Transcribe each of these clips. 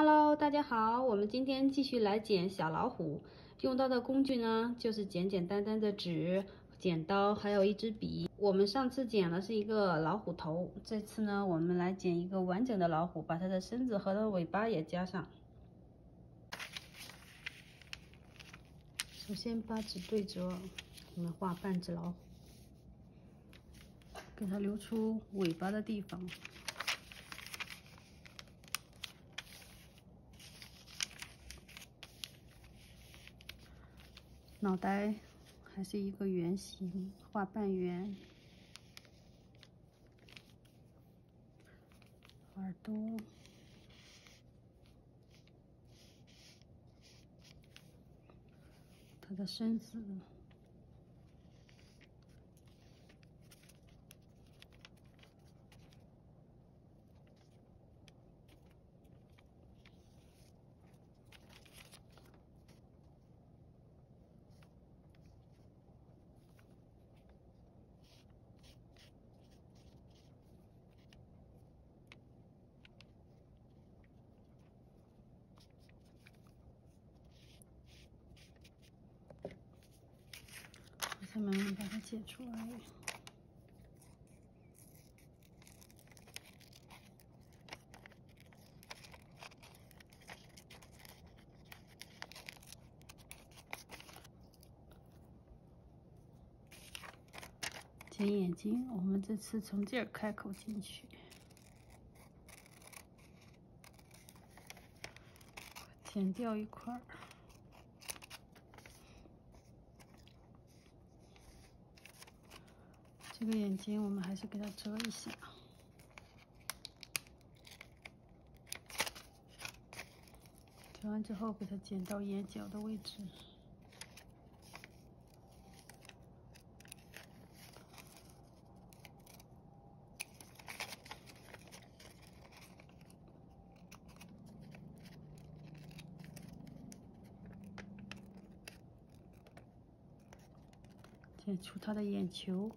Hello，大家好，我们今天继续来剪小老虎。用到的工具呢，就是简简单单的纸、剪刀，还有一支笔。我们上次剪了是一个老虎头，这次呢，我们来剪一个完整的老虎，把它的身子和它的尾巴也加上。首先把纸对折，我们画半只老虎，给它留出尾巴的地方。脑袋还是一个圆形，画半圆。耳朵，它的身子。再慢慢把它剪出来。剪眼睛，我们这次从这儿开口进去，剪掉一块儿。这个眼睛我们还是给它折一下，折完之后给它剪到眼角的位置。剪出它的眼球。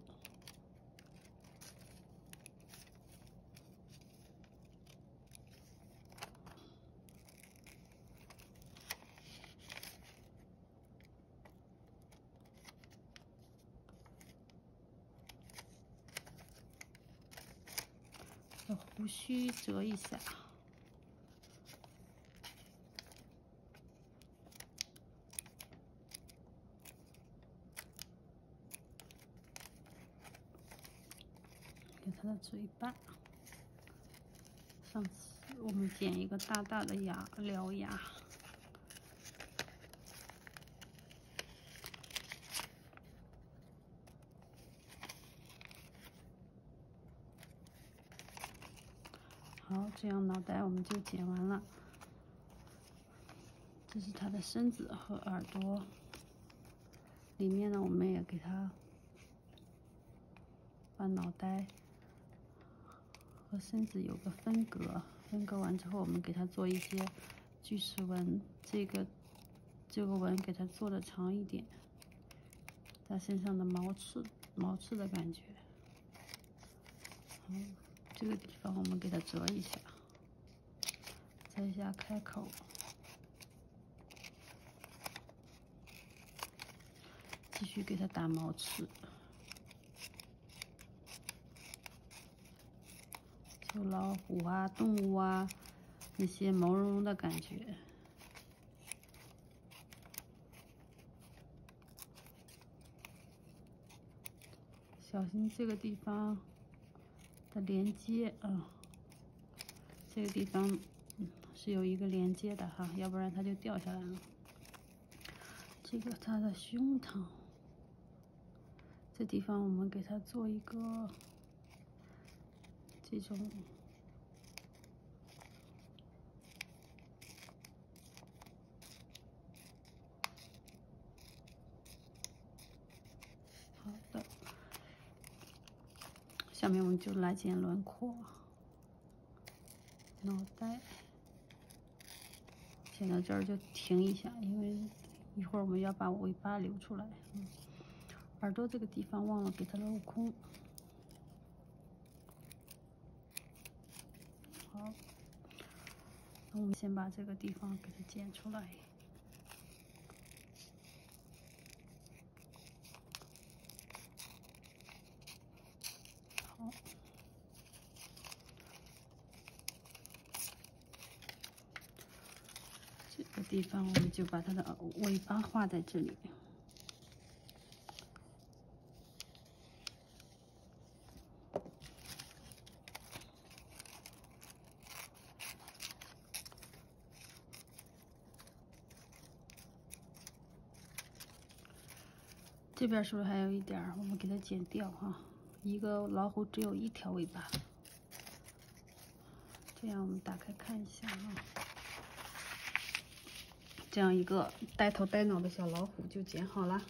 把胡须折一下。给它的嘴巴，上次我们剪一个大大的獠牙，好，这样脑袋我们就剪完了。这是它的身子和耳朵，里面呢，我们也给它把脑袋和身子有个分隔，分隔完之后，我们给它做一些锯齿纹，这个纹给它做的长一点，它身上的毛刺的感觉。好，这个地方我们给它折一下，折一下开口，继续给它打毛刺。就老虎啊、动物啊，那些毛茸茸的感觉。小心这个地方的连接啊，这个地方是有一个连接的哈，要不然它就掉下来了。这个它的胸膛，这地方我们给它做一个这种。好的，下面我们就来剪轮廓，脑袋剪到这儿就停一下，因为一会儿我们要把尾巴留出来。耳朵这个地方忘了给它镂空。好，我们先把这个地方给它剪出来。好，这个地方我们就把它的尾巴画在这里。这边是不是还有一点儿？我们给它剪掉哈。一个老虎只有一条尾巴，这样我们打开看一下啊。这样一个呆头呆脑的小老虎就剪好了。